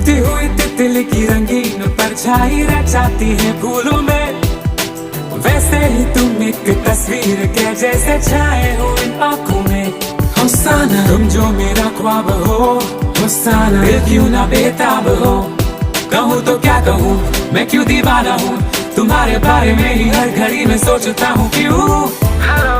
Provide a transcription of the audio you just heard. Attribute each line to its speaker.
Speaker 1: उड़ती हुई तितली की रंगीन परछाई रह जाती है फूलों में, वैसे ही तुम एक तस्वीर के जैसे छाए हो इन आँखों में। हुस्साना तुम जो मेरा ख्वाब हो, हुस्साना दिल क्यों ना बेताब हो। कहूँ तो क्या कहूँ, मैं क्यों दीवाना हूँ, तुम्हारे बारे में ही हर घड़ी में सोचता हूँ क्यों।